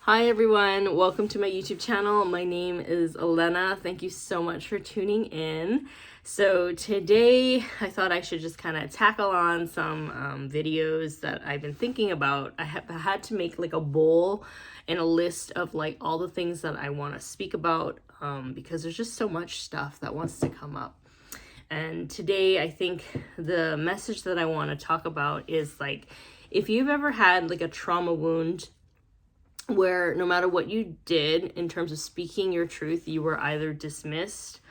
Hi everyone, welcome to my YouTube channel. My name is Elena. Thank you so much for tuning in. So today I thought I should just kind of tackle on some videos that I've been thinking about. I have had to make like a bowl and a list of like all the things that I want to speak about because there's just so much stuff that wants to come up. And today I think the message that I want to talk about is like, if you've ever had like a trauma wound where no matter what you did in terms of speaking your truth, you were either dismissed,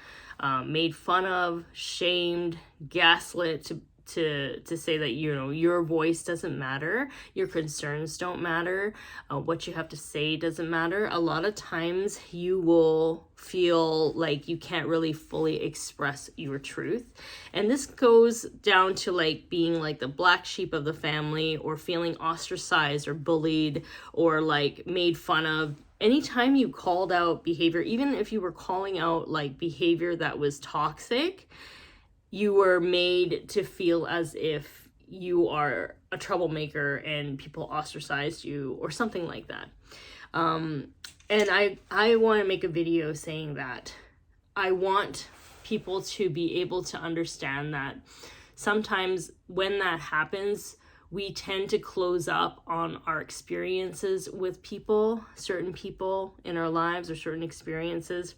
made fun of, shamed, gaslit to say that, you know, your voice doesn't matter, your concerns don't matter, what you have to say doesn't matter. A lot of times you will feel like you can't really fully express your truth. And this goes down to like being like the black sheep of the family, or feeling ostracized or bullied or like made fun of. Anytime you called out behavior, even if you were calling out like behavior that was toxic, you were made to feel as if you are a troublemaker and people ostracized you or something like that. And I want to make a video saying that I want people to be able to understand that sometimes when that happens, we tend to close up on our experiences with people, certain people in our lives or certain experiences.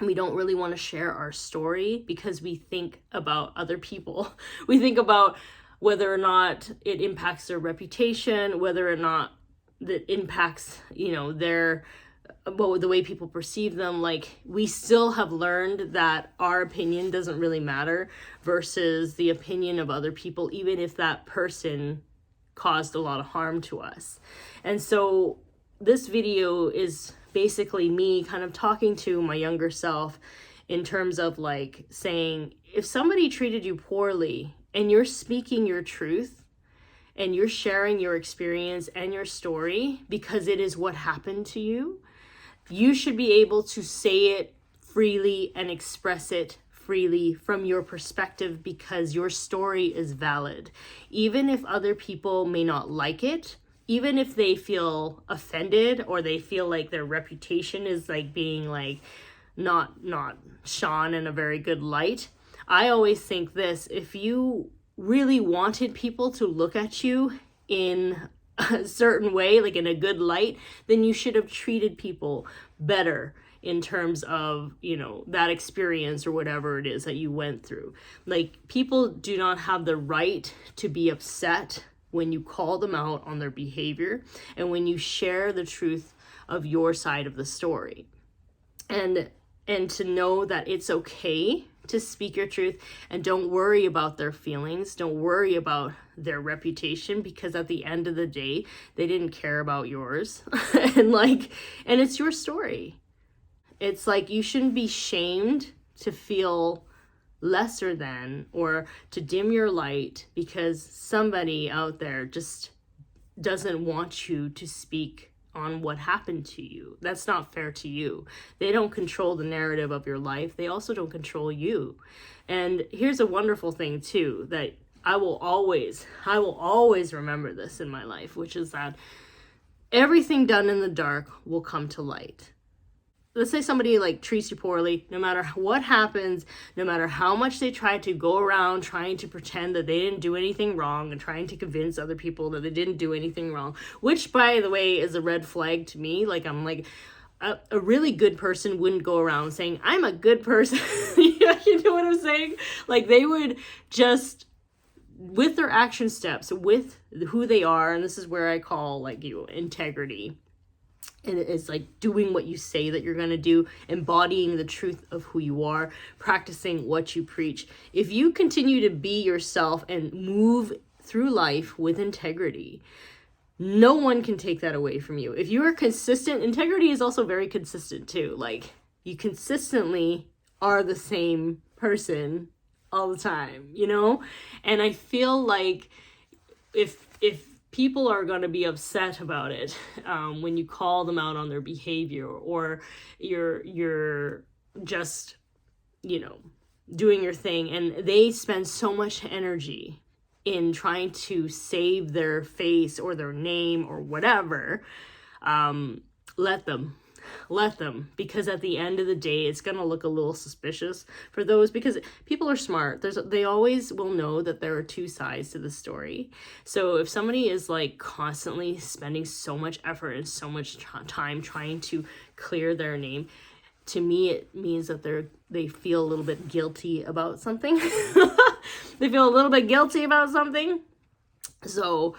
We don't really want to share our story because we think about other people. We think about whether or not it impacts their reputation, whether or not that impacts, you know, the way people perceive them. Like, we still have learned that our opinion doesn't really matter versus the opinion of other people, even if that person caused a lot of harm to us. And so this video is basically me kind of talking to my younger self in terms of like saying, if somebody treated you poorly and you're speaking your truth and you're sharing your experience and your story because it is what happened to you, you should be able to say it freely and express it freely from your perspective because your story is valid. Even if other people may not like it, even if they feel offended or they feel like their reputation is like being like not shone in a very good light, I always think this: if you really wanted people to look at you in a certain way, like in a good light, then you should have treated people better in terms of, you know, that experience or whatever it is that you went through. Like, people do not have the right to be upset when you call them out on their behavior and when you share the truth of your side of the story. And to know that it's okay to speak your truth, and don't worry about their feelings, don't worry about their reputation, because at the end of the day, they didn't care about yours. and it's your story. It's like, you shouldn't be shamed to feel lesser than or to dim your light because somebody out there just doesn't want you to speak on what happened to you. That's not fair to you. They don't control the narrative of your life. They also don't control you. And here's a wonderful thing too, that I will always remember this in my life, which is that everything done in the dark will come to light. Let's say somebody like treats you poorly, no matter what happens, no matter how much they try to go around trying to pretend that they didn't do anything wrong and trying to convince other people that they didn't do anything wrong, which, by the way, is a red flag to me. Like, I'm like, a really good person wouldn't go around saying, I'm a good person. You know what I'm saying? Like, they would just, with their action steps, with who they are, and this is where I call, like, you know, integrity. And it's like doing what you say that you're going to do, embodying the truth of who you are, practicing what you preach. If you continue to be yourself and move through life with integrity, no one can take that away from you. If you are consistent, integrity is also very consistent too. Like, you consistently are the same person all the time, you know? And I feel like if people are going to be upset about it when you call them out on their behavior, or you're just, you know, doing your thing, and they spend so much energy in trying to save their face or their name or whatever, let them. Let them, because at the end of the day, it's going to look a little suspicious for those, because people are smart. They always will know that there are two sides to the story. So if somebody is like constantly spending so much effort and so much time trying to clear their name, to me, it means that they feel a little bit guilty about something. They feel a little bit guilty about something. So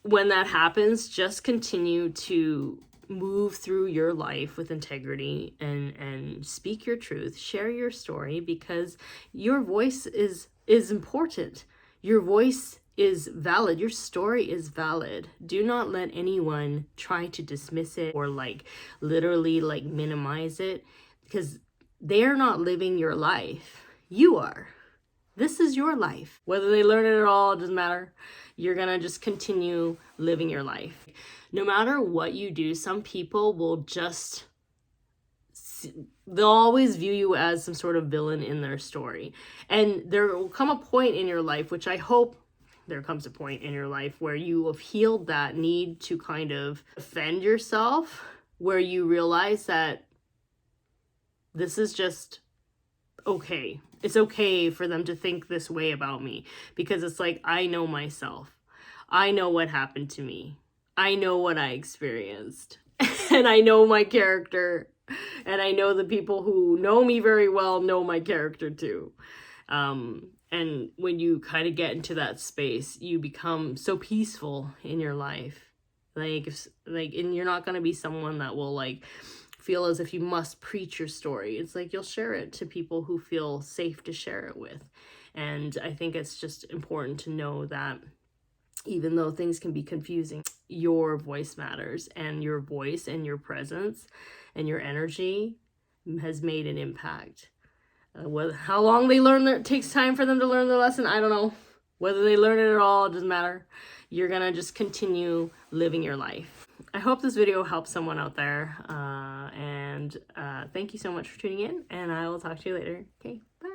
when that happens, just continue to move through your life with integrity and speak your truth, share your story, because your voice is important. Your voice is valid. Your story is valid. Do not let anyone try to dismiss it or like literally like minimize it, because they're not living your life. You are. This is your life. Whether they learn it at all, it doesn't matter. You're gonna just continue living your life. No matter what you do, some people will just, they'll always view you as some sort of villain in their story. And there will come a point in your life, which I hope there comes a point in your life where you have healed that need to kind of defend yourself, where you realize that this is just okay. It's okay for them to think this way about me, because it's like, I know myself. I know what happened to me. I know what I experienced. And I know my character. And I know the people who know me very well know my character too. And when you kind of get into that space, you become so peaceful in your life. And you're not going to be someone that will like feel as if you must preach your story. It's like you'll share it to people who feel safe to share it with. And I think it's just important to know that even though things can be confusing, your voice matters, and your voice and your presence and your energy has made an impact. How long they learn it takes time for them to learn the lesson, I don't know. Whether they learn it at all, it doesn't matter. You're gonna just continue living your life. I hope this video helps someone out there, and thank you so much for tuning in, and I will talk to you later. Okay, bye.